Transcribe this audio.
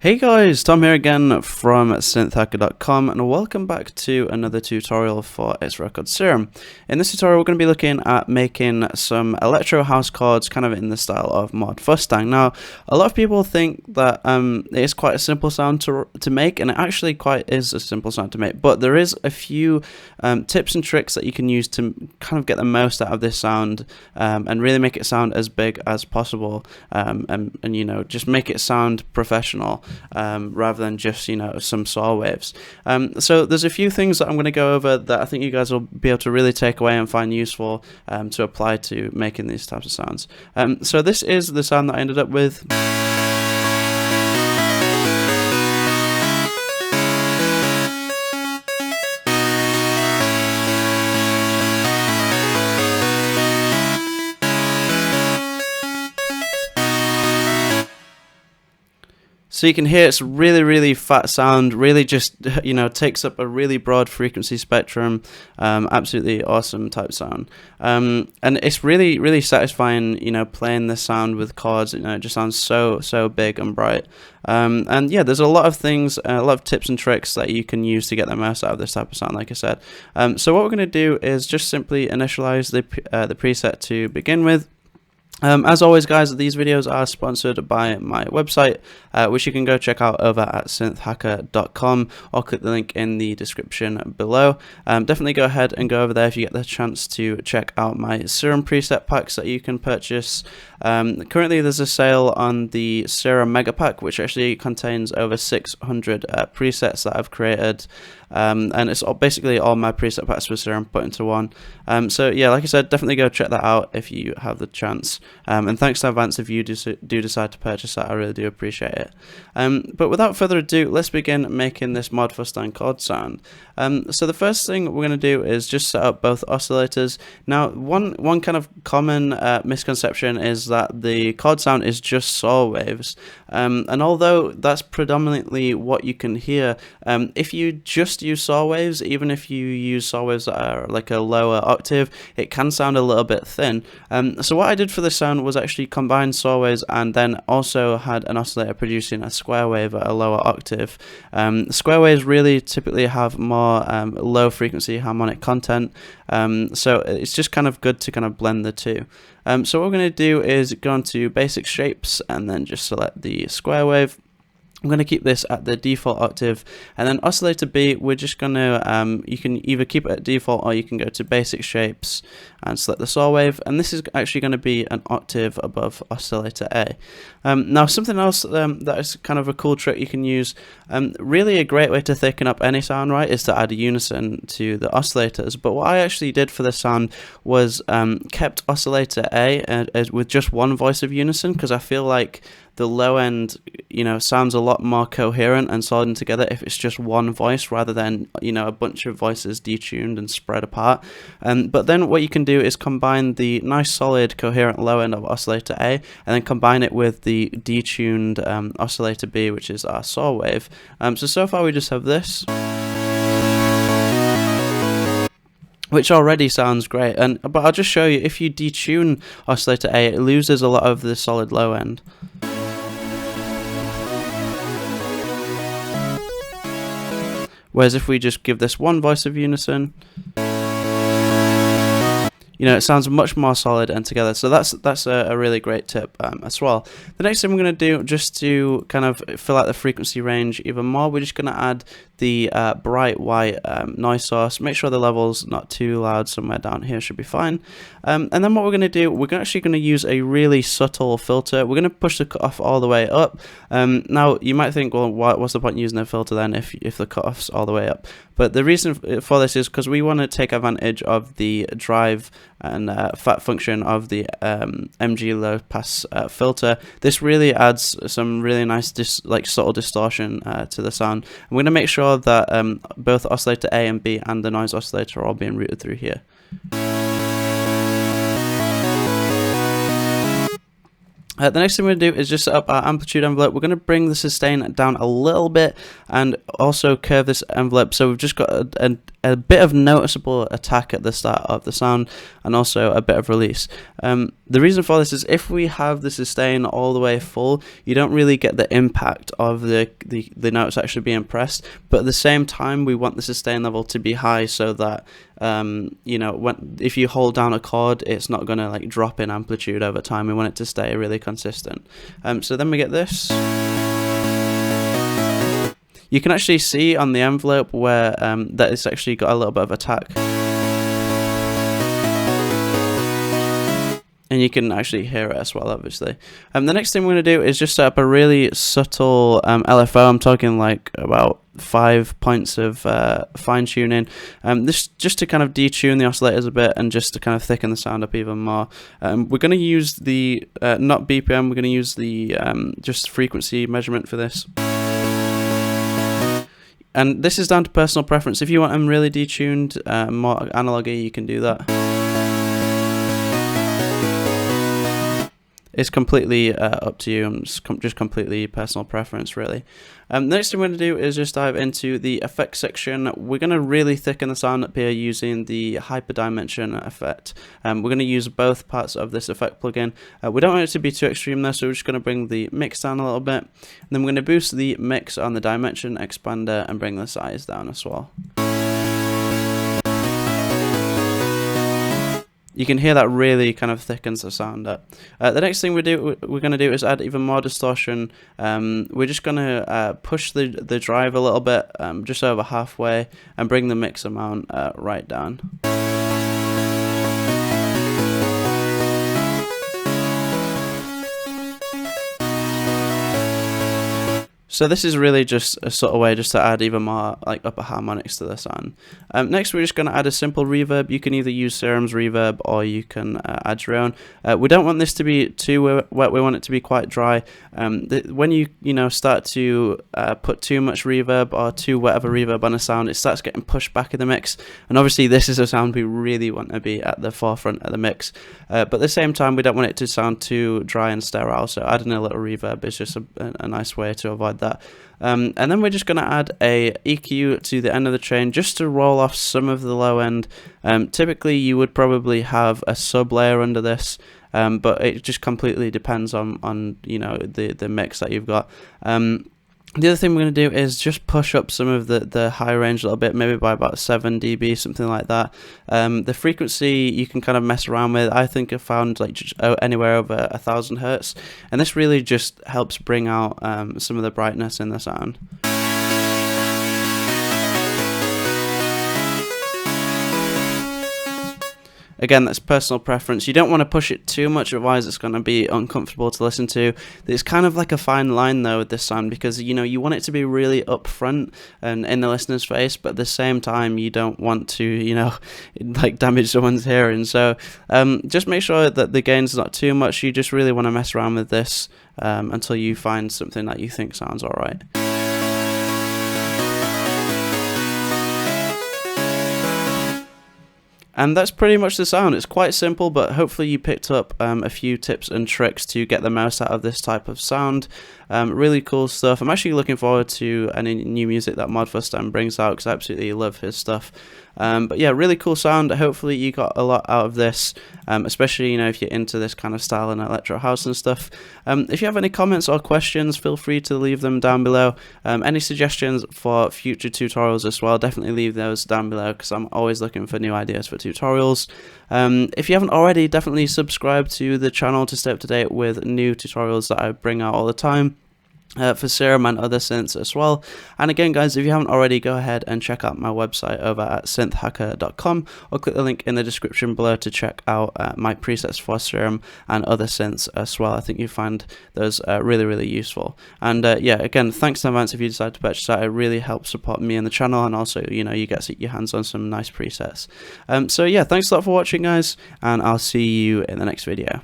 Hey guys, Tom here again from synthhacker.com and welcome back to another tutorial for its record Serum. In this tutorial we're going to be looking at making some electro house chords kind of in the style of mod Fustang. Now a lot of people think that it is quite a simple sound to make, and it actually quite is a simple sound to make, but there is a few tips and tricks that you can use to kind of get the most out of this sound and really make it sound as big as possible and you know, just make it sound professional. Rather than just, you know, some saw waves. So there's a few things that I'm going to go over that I think you guys will be able to really take away and find useful to apply to making these types of sounds. So this is the sound that I ended up with. So you can hear it's really fat sound, really just, you know, takes up a really broad frequency spectrum, absolutely awesome type sound. And it's really satisfying, you know, playing this sound with chords. You know, it just sounds so big and bright. And yeah, there's a lot of things, a lot of tips and tricks that you can use to get the most out of this type of sound, like I said. So what we're going to do is just simply initialize the preset to begin with. As always guys, these videos are sponsored by my website, which you can go check out over at synthhacker.com or click the link in the description below. Definitely go ahead and go over there if you get the chance to check out my Serum preset packs that you can purchase. Currently there's a sale on the Serum Mega Pack, which actually contains over 600 presets that I've created. And it's basically all my preset packs for Serum put into one. So yeah, like I said, definitely go check that out if you have the chance. And thanks in advance if you do decide to purchase that. I really do appreciate it. But without further ado, let's begin making this mod Fustang chord sound. So the first thing we're going to do is just set up both oscillators. Now, one kind of common misconception is that the chord sound is just saw waves. And although that's predominantly what you can hear, if you just use saw waves, even if you use saw waves that are like a lower octave, it can sound a little bit thin. So what I did for this sound was actually combine saw waves and then also had an oscillator producing a square wave at a lower octave. Square waves really typically have more low frequency harmonic content, so it's just kind of good to kind of blend the two. So what we're going to do is go into basic shapes and then just select the square wave. I'm going to keep this at the default octave, and then oscillator B, we're just going to, you can either keep it at default or you can go to basic shapes and select the saw wave, and this is actually going to be an octave above oscillator A. Now something else that is kind of a cool trick you can use, really a great way to thicken up any sound, right, is to add a unison to the oscillators. But what I actually did for this sound was kept oscillator A with just one voice of unison, because I feel like the low end, you know, sounds a lot more coherent and solid together if it's just one voice rather than, you know, a bunch of voices detuned and spread apart. But then what you can do is combine the nice solid coherent low end of oscillator A and then combine it with the detuned oscillator B, which is our saw wave. So far we just have this, which already sounds great, but I'll just show you, if you detune oscillator A, it loses a lot of the solid low end. Whereas if we just give this one voice of unison, you know, it sounds much more solid and together. So that's a really great tip as well. The next thing we're going to do, just to kind of fill out the frequency range even more, we're just going to add the bright white noise source. Make sure the level's not too loud, somewhere down here should be fine. And then what we're going to do, we're actually going to use a really subtle filter. We're going to push the cutoff all the way up. Now you might think, well, what's the point in using a filter then if the cutoff's all the way up? But the reason for this is because we want to take advantage of the drive and fat function of the MG low pass filter. This really adds some really nice subtle distortion to the sound. I'm going to make sure that both oscillator A and B and the noise oscillator are all being routed through here. The next thing we're going to do is just set up our amplitude envelope. We're going to bring the sustain down a little bit and also curve this envelope. So we've just got a bit of noticeable attack at the start of the sound, and also a bit of release. The reason for this is if we have the sustain all the way full, you don't really get the impact of the notes actually being pressed, but at the same time we want the sustain level to be high so that you know, if you hold down a chord, it's not going to like drop in amplitude over time. We want it to stay really consistent. So then we get this. You can actually see on the envelope where that it's actually got a little bit of attack. And you can actually hear it as well, obviously. The next thing we're going to do is just set up a really subtle LFO. I'm talking like about 5 points of fine tuning. This just to kind of detune the oscillators a bit and just to kind of thicken the sound up even more. We're going to use the not BPM. We're going to use the just frequency measurement for this. And this is down to personal preference. If you want them really detuned, more analogy, you can do that. It's completely up to you, and just completely personal preference, really. The next thing we're going to do is just dive into the effects section. We're going to really thicken the sound up here using the hyperdimension effect. We're going to use both parts of this effect plugin. We don't want it to be too extreme though, so we're just going to bring the mix down a little bit. And then we're going to boost the mix on the dimension expander and bring the size down as well. You can hear that really kind of thickens the sound up. The next thing we're going to do is add even more distortion. We're just going to push the drive a little bit, just over halfway, and bring the mix amount right down. So this is really just a sort of way just to add even more like upper harmonics to the sound. Next we're just going to add a simple reverb. You can either use Serum's reverb or you can add your own. We don't want this to be too wet, we want it to be quite dry. When you start to put too much reverb or too wet of a reverb on a sound, it starts getting pushed back in the mix, and obviously this is a sound we really want to be at the forefront of the mix. But at the same time we don't want it to sound too dry and sterile, so adding a little reverb is just a nice way to avoid that. And then we're just going to add a EQ to the end of the chain just to roll off some of the low end. Typically you would probably have a sub layer under this, but it just completely depends on the mix that you've got. The other thing we're going to do is just push up some of the high range a little bit, maybe by about 7 dB, something like that. The frequency you can kind of mess around with. I think I found like just anywhere over 1000 Hertz, and this really just helps bring out some of the brightness in the sound. Again, that's personal preference. You don't want to push it too much, otherwise it's going to be uncomfortable to listen to. It's kind of like a fine line though with this sound, because you want it to be really upfront and in the listener's face, but at the same time you don't want to like damage someone's hearing. So just make sure that the gain's not too much. You just really want to mess around with this until you find something that you think sounds alright. And that's pretty much the sound. It's quite simple, but hopefully you picked up a few tips and tricks to get the most out of this type of sound. Really cool stuff. I'm actually looking forward to any new music that Fustang brings out, because I absolutely love his stuff. But yeah, really cool sound. Hopefully you got a lot out of this, especially if you're into this kind of style and electro house and stuff. If you have any comments or questions, feel free to leave them down below. Any suggestions for future tutorials as well, definitely leave those down below, because I'm always looking for new ideas for tutorials. If you haven't already, definitely subscribe to the channel to stay up to date with new tutorials that I bring out all the time. For Serum and other synths as well. And again guys, if you haven't already, go ahead and check out my website over at synthhacker.com, or click the link in the description below to check out my presets for Serum and other synths as well. I think you find those really useful. And yeah, again, thanks in advance if you decide to purchase that. It really helps support me and the channel, and also you get your hands on some nice presets. So yeah, thanks a lot for watching guys, and I'll see you in the next video.